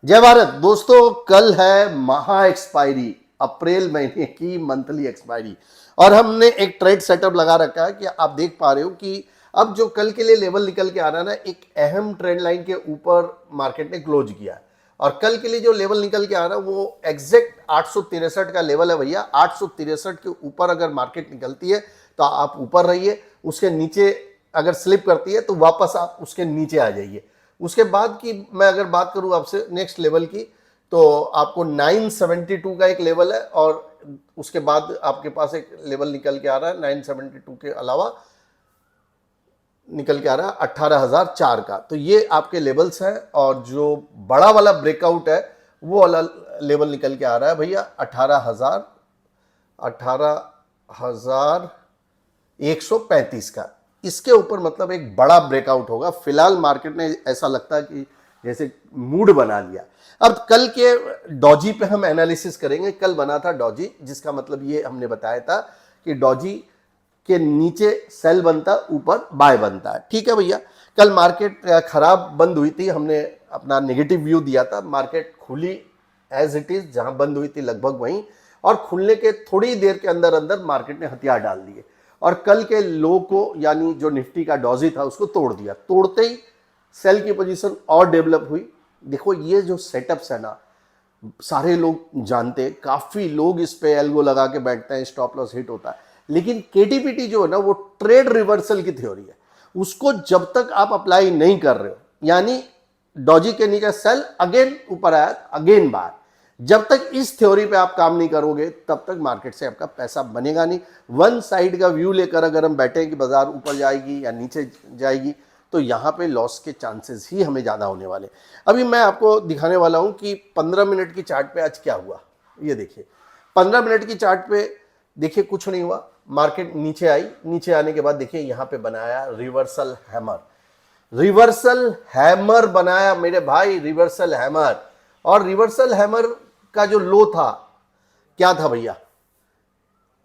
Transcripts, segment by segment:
जय भारत दोस्तों, कल है महा एक्सपायरी, अप्रैल महीने की मंथली एक्सपायरी। और हमने एक ट्रेड सेटअप लगा रखा है कि आप देख पा रहे हो कि अब जो कल के लिए लेवल निकल के आ रहा है ना, एक अहम ट्रेंड लाइन के ऊपर मार्केट ने क्लोज किया है। और कल के लिए जो लेवल निकल के आ रहा है वो एग्जैक्ट 863 का लेवल है भैया। 863 के ऊपर अगर मार्केट निकलती है तो आप ऊपर रहिए, उसके नीचे अगर स्लिप करती है तो वापस आप उसके नीचे आ जाइए। उसके बाद की मैं अगर बात करूं आपसे नेक्स्ट लेवल की, तो आपको 972 का एक लेवल है और उसके बाद आपके पास एक लेवल निकल के आ रहा है 972 के अलावा निकल के आ रहा है 18,004 का। तो ये आपके लेवल्स हैं और जो बड़ा वाला ब्रेकआउट है वो वाला लेवल निकल के आ रहा है भैया 18,135 का। इसके ऊपर मतलब एक बड़ा ब्रेकआउट होगा। फिलहाल मार्केट ने ऐसा लगता है कि जैसे मूड बना लिया। अब कल के डॉजी पे हम एनालिसिस करेंगे। कल बना था डॉजी, जिसका मतलब ये हमने बताया था कि डॉजी के नीचे सेल बनता, ऊपर बाय बनता है। ठीक है भैया, कल मार्केट खराब बंद हुई थी, हमने अपना नेगेटिव व्यू दिया था। मार्केट खुली एज इट इज, जहां बंद हुई थी लगभग वहीं, और खुलने के थोड़ी देर के अंदर अंदर मार्केट ने हथियार डाल दिए और कल के लो को, यानी जो निफ्टी का डॉजी था, उसको तोड़ दिया। तोड़ते ही सेल की पोजीशन और डेवलप हुई। देखो ये जो सेटअप्स है ना, सारे लोग जानते हैं, काफी लोग इस पे एल्गो लगा के बैठते हैं, स्टॉप लॉस हिट होता है। लेकिन केटीपीटी जो है ना, वो ट्रेड रिवर्सल की थ्योरी है। उसको जब तक आप अप्लाई नहीं कर रहे हो, यानी डॉजी के नीचे सेल, अगेन ऊपर आया, अगेन बाहर, जब तक इस थ्योरी पे आप काम नहीं करोगे तब तक मार्केट से आपका पैसा बनेगा नहीं। वन साइड का व्यू लेकर अगर हम बैठे कि बाजार ऊपर जाएगी या नीचे जाएगी, तो यहाँ पे लॉस के चांसेस ही हमें ज़्यादा होने वाले। अभी मैं आपको दिखाने वाला हूँ कि 15 मिनट की चार्ट पे आज क्या हुआ। ये देखिए 15 मिनट की चार्ट पे, देखिए कुछ नहीं हुआ। मार्केट नीचे आई, नीचे आने के बाद देखिए यहाँ पे बनाया रिवर्सल हैमर। रिवर्सल हैमर बनाया मेरे भाई, रिवर्सल हैमर। और रिवर्सल हैमर का जो लो था, क्या था भैया,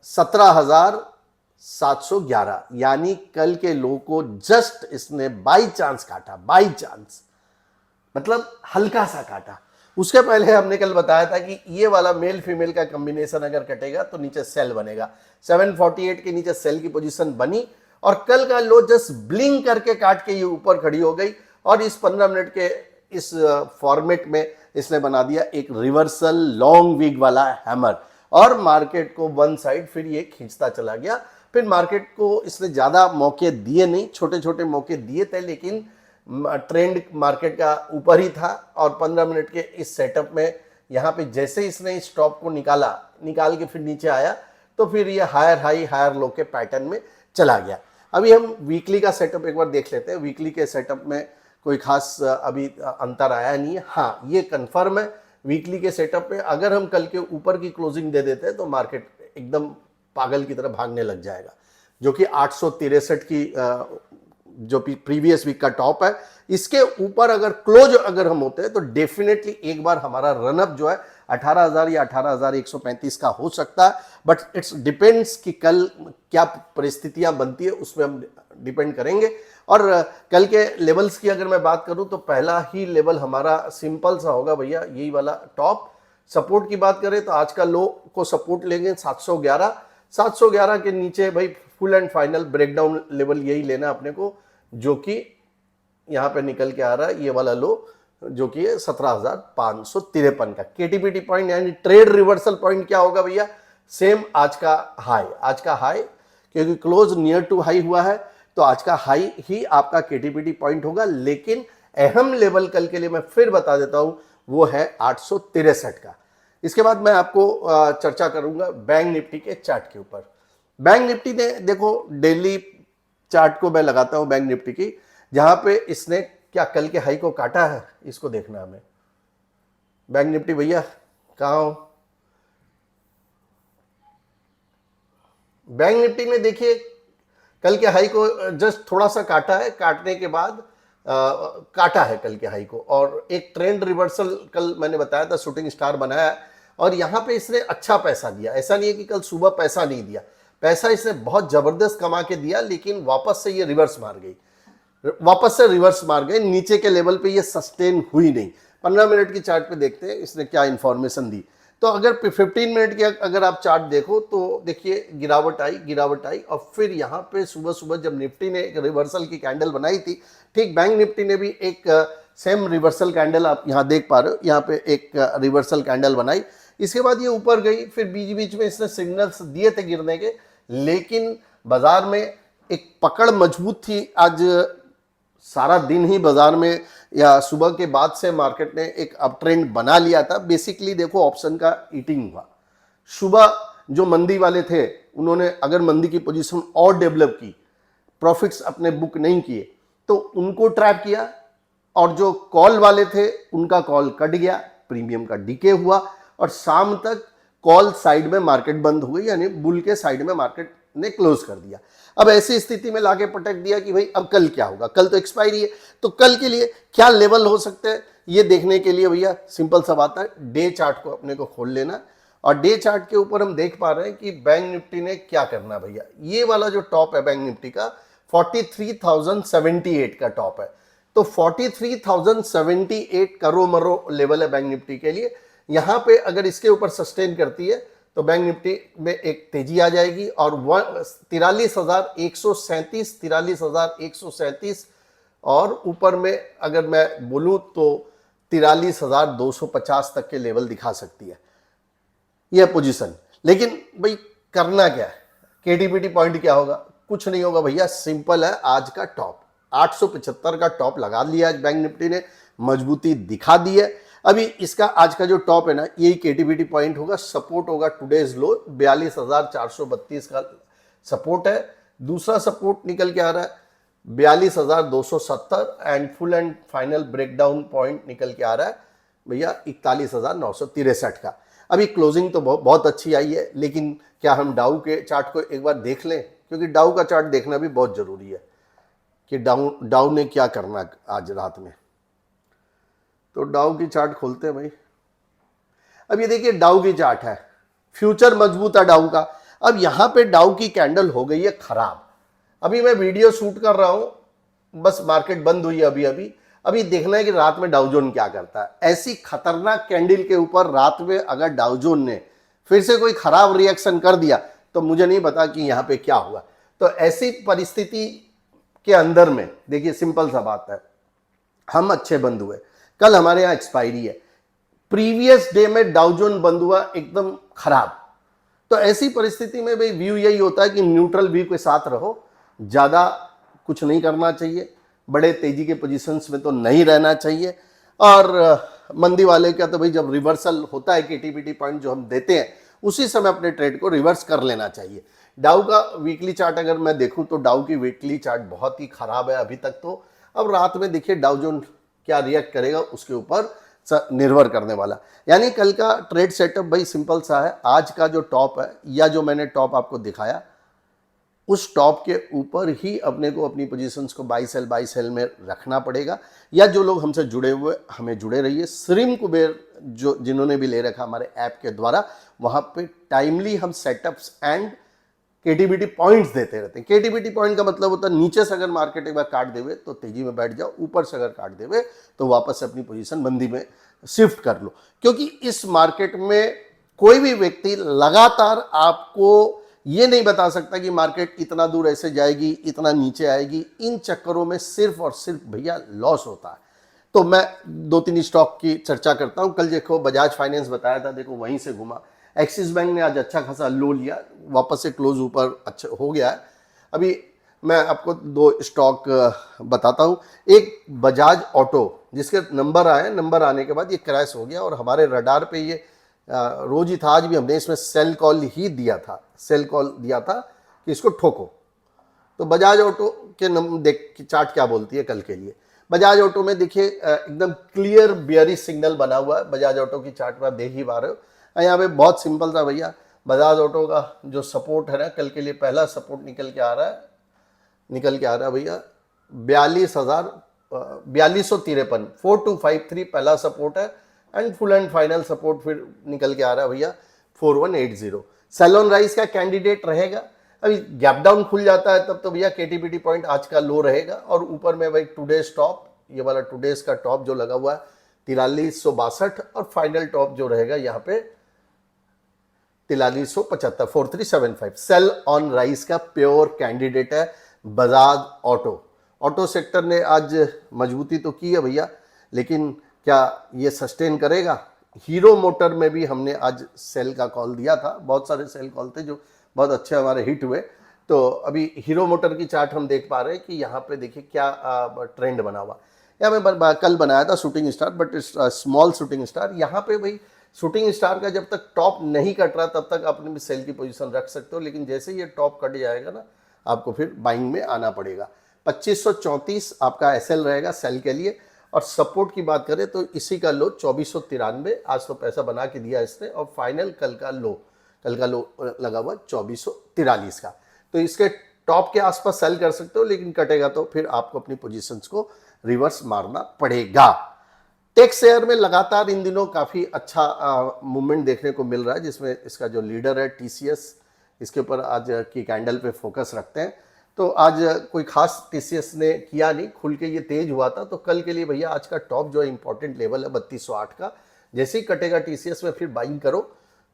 17,711, यानी कल के लो को जस्ट इसने बाई चांस काटा, बाई चांस, मतलब हल्का सा काटा। उसके पहले हमने कल बताया था कि ये वाला मेल फीमेल का कॉम्बिनेशन अगर कटेगा तो नीचे सेल बनेगा। 748 के नीचे सेल की पोजीशन बनी और कल का लो जस्ट ब्लिंक करके काट के ये ऊपर खड़ी हो गई और इस 15 मिनट के इस फॉर्मेट में इसने बना दिया एक रिवर्सल लॉन्ग वीक वाला हैमर और मार्केट को वन साइड फिर ये खींचता चला गया। फिर मार्केट को इसने ज्यादा मौके दिए नहीं, छोटे छोटे मौके दिए थे, लेकिन ट्रेंड मार्केट का ऊपर ही था। और 15 मिनट के इस सेटअप में यहाँ पे जैसे इसने स्टॉप को निकाल के फिर नीचे आया, तो फिर ये हायर हाई हायर लो के पैटर्न में चला गया। अभी हम वीकली का सेटअप एक बार देख लेते हैं। वीकली के सेटअप में कोई खास अभी अंतर आया नहीं है। हाँ, ये कंफर्म है, वीकली के सेटअप में अगर हम कल के ऊपर की क्लोजिंग दे देते हैं तो मार्केट एकदम पागल की तरह भागने लग जाएगा, जो कि 863 की जो प्रीवियस वीक का टॉप है, इसके ऊपर अगर क्लोज अगर हम होते हैं तो डेफिनेटली एक बार हमारा रनअप जो है 18,000 या 18,135 का हो सकता है। बट इट्स डिपेंड्स कि कल क्या परिस्थितियां बनती है, उसमें हम डिपेंड करेंगे। और कल के लेवल्स की अगर मैं बात करूं तो पहला ही लेवल हमारा सिंपल सा होगा भैया, यही वाला टॉप। सपोर्ट की बात करें तो आज का लो को सपोर्ट लेंगे 711। 711 के नीचे भाई full and final breakdown level यही लेना अपने को, जो कि यहां पे निकल के आ रहा है ये वाला लो, जो कि है 17,553 का केटीपीटी पॉइंट, यानी ट्रेड रिवर्सल पॉइंट क्या होगा भैया, सेम आज का हाई। आज का हाई क्योंकि क्लोज नियर टू हाई हुआ है, तो आज का हाई ही आपका केटीपीटी पॉइंट होगा। लेकिन अहम लेवल कल के लिए मैं फिर बता देता हूं, वो है 863 का। इसके बाद मैं आपको चर्चा करूंगा बैंक निफ्टी के चार्ट के ऊपर। बैंक निफ्टी ने देखो डेली चार्ट को मैं लगाता हूं बैंक निफ्टी की, जहां पे इसने क्या कल के हाई को काटा है, इसको देखना हमें। बैंक निफ्टी भैया कहां हो? बैंक निफ्टी ने देखिए कल के हाई को जस्ट थोड़ा सा काटा है, काटने के बाद काटा है कल के हाई को, और एक ट्रेंड रिवर्सल कल मैंने बताया था शूटिंग स्टार बनाया है। और यहां पे इसने अच्छा पैसा दिया, ऐसा नहीं है कि कल सुबह पैसा नहीं दिया, पैसा इसने बहुत जबरदस्त कमा के दिया, लेकिन वापस से ये रिवर्स मार गई, वापस से रिवर्स मार गए नीचे के लेवल पे, ये सस्टेन हुई नहीं। 15 मिनट की चार्ट पे देखते हैं इसने क्या इंफॉर्मेशन दी। तो अगर 15 मिनट की अगर आप चार्ट देखो तो देखिए गिरावट आई और फिर यहाँ पे सुबह सुबह जब निफ्टी ने एक रिवर्सल की कैंडल बनाई थी, ठीक बैंक निफ्टी ने भी एक सेम रिवर्सल कैंडल आप यहाँ देख पा रहे हो, यहाँ पे एक रिवर्सल कैंडल बनाई। इसके बाद ये ऊपर गई, फिर बीच बीच में इसने सिग्नल्स दिए थे गिरने के, लेकिन बाजार में एक पकड़ मजबूत थी। आज सारा दिन ही बाजार में या सुबह के बाद से मार्केट ने एक अप ट्रेंड बना लिया था। बेसिकली देखो ऑप्शन का ईटिंग हुआ। सुबह जो मंदी वाले थे उन्होंने अगर मंदी की पोजीशन और डेवलप की, प्रॉफिट्स अपने बुक नहीं किए तो उनको ट्रैप किया, और जो कॉल वाले थे उनका कॉल कट गया, प्रीमियम का डीके हुआ और शाम तक कॉल साइड में मार्केट बंद हो गई, यानी बुल के साइड में मार्केट ने क्लोज कर दिया। अब ऐसी स्थिति में लाके पटक दिया कि भाई अब कल क्या होगा, कल तो एक्सपायरी है, तो कल के लिए क्या लेवल हो सकते हैं ये देखने के लिए भैया सिंपल सा बात है, डे चार्ट को अपने को खोल लेना। और डे चार्ट के ऊपर हम देख पा रहे हैं कि बैंक निफ्टी ने क्या करना भैया, ये वाला जो टॉप है बैंक निफ्टी का 43,078 का टॉप है, तो 43,078 करो मरो लेवल है बैंक निफ्टी के लिए। यहां पे अगर इसके ऊपर सस्टेन करती है तो बैंक निफ्टी में एक तेजी आ जाएगी और 43,137 और ऊपर में अगर मैं बोलूं तो 43,250 तक के लेवल दिखा सकती है यह पोजीशन। लेकिन भाई करना क्या है, केटीपीटी पॉइंट क्या होगा, कुछ नहीं होगा भैया, सिंपल है। आज का टॉप 875 का टॉप लगा लिया आज बैंक निफ्टी ने, मजबूती दिखा दी है। अभी इसका आज का जो टॉप है ना, यही केटीपीटी पॉइंट होगा, सपोर्ट होगा टुडेज लो 42,432 का सपोर्ट है। दूसरा सपोर्ट निकल के आ रहा है 42,270 and full and final breakdown point निकल के आ रहा है भैया 41,963 का। अभी क्लोजिंग तो बहुत अच्छी आई है, लेकिन क्या हम डाउ के चार्ट को एक बार देख लें, क्योंकि डाउ का चार्ट देखना भी बहुत जरूरी है कि डाउ ने क्या करना आज रात में। तो डाउ की चार्ट खोलते हैं भाई। अब ये देखिए डाउ की चार्ट है, फ्यूचर मजबूत है डाउ का। अब यहां पे डाउ की कैंडल हो गई है खराब। अभी मैं वीडियो शूट कर रहा हूं, बस मार्केट बंद हुई है अभी देखना है कि रात में डाउ जोन क्या करता है। ऐसी खतरनाक कैंडल के ऊपर रात में अगर डाउ जोन ने फिर से कोई खराब रिएक्शन कर दिया तो मुझे नहीं पता कि यहां पे क्या हुआ। तो ऐसी परिस्थिति के अंदर में देखिए सिंपल सा बात है, हम अच्छे बंद हुए, कल हमारे यहां एक्सपायरी है, प्रीवियस डे में डाउ जोन बंद हुआ एकदम खराब। तो ऐसी परिस्थिति में भाई व्यू यही होता है कि न्यूट्रल व्यू के साथ रहो, ज्यादा कुछ नहीं करना चाहिए, बड़े तेजी के पोजीशंस में तो नहीं रहना चाहिए। और मंदी वाले का तो भाई जब रिवर्सल होता है केटीपीटी पॉइंट जो हम देते हैं उसी समय अपने ट्रेड को रिवर्स कर लेना चाहिए। डाउ का वीकली चार्ट अगर मैं देखूं तो डाउ की वीकली चार्ट बहुत ही खराब है अभी तक। तो अब रात में देखिए डाउ जोन क्या रिएक्ट करेगा उसके ऊपर निर्भर करने वाला। यानी कल का ट्रेड सेटअप भाई सिंपल सा है, आज का जो टॉप है या जो मैंने टॉप आपको दिखाया उस टॉप के ऊपर ही अपने को अपनी पोजीशंस को बाई सेल में रखना पड़ेगा। या जो लोग हमसे जुड़े हुए हमें जुड़े रहिए, श्रीम कुबेर जो जिन्होंने भी ले रखा हमारे ऐप के द्वारा, वहां पे टाइमली हम सेटअप्स एंड केटीबीटी पॉइंट्स देते रहते हैं। केटीबीटी पॉइंट का मतलब होता है नीचे से अगर मार्केट एक बार काट देवे तो तेजी में बैठ जाओ, ऊपर से अगर काट देवे तो वापस से अपनी पोजीशन मंदी में शिफ्ट कर लो। क्योंकि इस मार्केट में कोई भी व्यक्ति लगातार आपको ये नहीं बता सकता कि मार्केट इतना दूर ऐसे जाएगी, इतना नीचे आएगी। इन चक्करों में सिर्फ और सिर्फ भैया लॉस होता है। तो मैं 2-3 स्टॉक की चर्चा करता हूं। कल देखो बजाज फाइनेंस बताया था, देखो वहीं से घुमा। एक्सिस बैंक ने आज अच्छा खासा लो लिया, वापस से क्लोज ऊपर अच्छा हो गया है। अभी मैं आपको 2 स्टॉक बताता हूं। एक बजाज ऑटो जिसके नंबर आए, नंबर आने के बाद ये क्रैश हो गया और हमारे रडार पे ये रोज ही था। आज भी हमने इसमें सेल कॉल ही दिया था, सेल कॉल दिया था कि इसको ठोको। तो बजाज ऑटो के देख चार्ट क्या बोलती है कल के लिए। बजाज ऑटो में देखिए एकदम क्लियर बियरिश सिग्नल बना हुआ है। बजाज ऑटो की चार्ट पर देख ही पा रहे हो। यहाँ पे बहुत सिंपल था भैया, बजाज ऑटो का जो सपोर्ट है ना कल के लिए, पहला सपोर्ट निकल के आ रहा है भैया 4253 4253 पहला सपोर्ट है and full and final support फिर निकल के आ रहा है भैया 4180। सेलोन राइस का कैंडिडेट रहेगा। अभी गैप डाउन खुल जाता है तब तो भैया केटीपीटी पॉइंट आज का लो रहेगा और ऊपर में भाई टुडेज टॉप, ये वाला टुडेज का टॉप जो लगा हुआ है 4362 और फाइनल टॉप जो रहेगा यहाँ पे 4375, 4375। सेल ऑन राइज का प्योर कैंडिडेट है बजाज ऑटो। ऑटो सेक्टर ने आज मजबूती तो की है भैया, लेकिन क्या ये सस्टेन करेगा? हीरो मोटर में भी हमने आज सेल का कॉल दिया था, बहुत सारे सेल कॉल थे जो बहुत अच्छे हमारे हिट हुए। तो अभी हीरो मोटर की चार्ट हम देख पा रहे हैं कि यहाँ पे देखिए क्या ट्रेंड बना हुआ। यहाँ मैं कल बनाया था shooting star, but small shooting star. यहाँ पे भाई शूटिंग स्टार का जब तक टॉप नहीं कट रहा तब तक आपने भी सेल की पोजीशन रख सकते हो, लेकिन जैसे ये टॉप कट जाएगा ना आपको फिर बाइंग में आना पड़ेगा। 2534 आपका एसएल रहेगा सेल के लिए। और सपोर्ट की बात करें तो इसी का लो 2493, आज तो पैसा बना के दिया इसने। और फाइनल कल का लो लगा हुआ 2443 का। तो इसके टॉप के आसपास सेल कर सकते हो, लेकिन कटेगा तो फिर आपको अपनी पोजीशंस को रिवर्स मारना पड़ेगा। टेक शेयर में लगातार इन दिनों काफ़ी अच्छा मूवमेंट देखने को मिल रहा है, जिसमें इसका जो लीडर है टीसीएस, इसके ऊपर आज की कैंडल पे फोकस रखते हैं। तो आज कोई खास टीसीएस ने किया नहीं, खुल के ये तेज हुआ था। तो कल के लिए भैया आज का टॉप जो इंपॉर्टेंट लेवल है 3208 का, जैसे ही कटेगा टीसीएस में फिर बाइंग करो।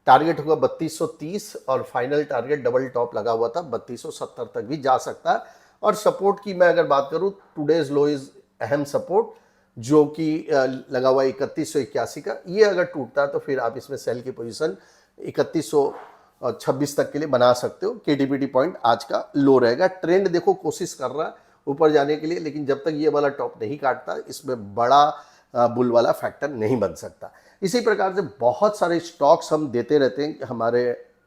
टारगेट होगा 3230 और फाइनल टारगेट डबल टॉप लगा हुआ था 3270 तक भी जा सकता है। और सपोर्ट की मैं अगर बात करूं, टुडेज लो इज अहम सपोर्ट जो कि लगा हुआ 3181 का। ये अगर टूटता है तो फिर आप इसमें सेल की पोजीशन 3126 तक के लिए बना सकते हो। केटीपीटी पॉइंट आज का लो रहेगा। ट्रेंड देखो कोशिश कर रहा है ऊपर जाने के लिए, लेकिन जब तक ये वाला टॉप नहीं काटता इसमें बड़ा बुल वाला फैक्टर नहीं बन सकता। इसी प्रकार से बहुत सारे स्टॉक्स हम देते रहते हैं हमारे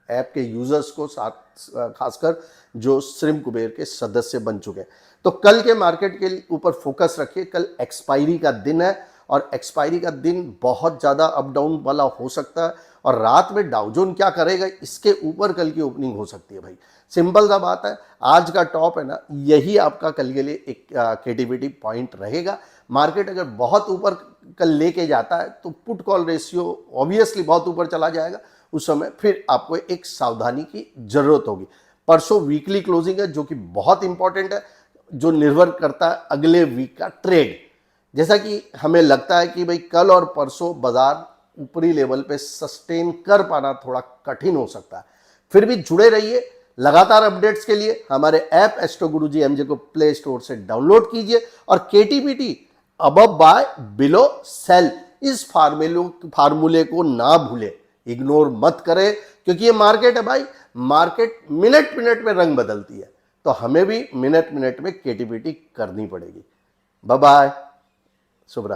ऐप के यूजर्स को, साथ खासकर जो श्रिम कुबेर के सदस्य बन चुके हैं। तो कल के मार्केट के ऊपर फोकस रखिए। कल एक्सपायरी का दिन है और एक्सपायरी का दिन बहुत ज़्यादा अप डाउन वाला हो सकता है। और रात में डाउजोन क्या करेगा इसके ऊपर कल की ओपनिंग हो सकती है भाई। सिंपल सा बात है, आज का टॉप है ना, यही आपका कल के लिए एक केटीपीटी पॉइंट रहेगा। मार्केट अगर बहुत ऊपर कल लेके जाता है तो पुट कॉल रेशियो ऑब्वियसली बहुत ऊपर चला जाएगा, उस समय फिर आपको एक सावधानी की जरूरत होगी। परसों वीकली क्लोजिंग है जो कि बहुत इंपॉर्टेंट है, जो निर्भर करता है अगले वीक का ट्रेड। जैसा कि हमें लगता है कि भाई कल और परसों बाजार ऊपरी लेवल पे सस्टेन कर पाना थोड़ा कठिन हो सकता है। फिर भी जुड़े रहिए लगातार अपडेट्स के लिए। हमारे ऐप एस्ट्रो गुरुजी एमजे को प्ले स्टोर से डाउनलोड कीजिए और केटीपीटी अबव बाय बिलो सेल इस फार्मूले को ना भूले, इग्नोर मत करें, क्योंकि ये मार्केट है भाई। मार्केट मिनट मिनट में रंग बदलती है, तो हमें भी मिनट मिनट में केटीपीटी करनी पड़ेगी। बाय बाय, शुभ रात्रि।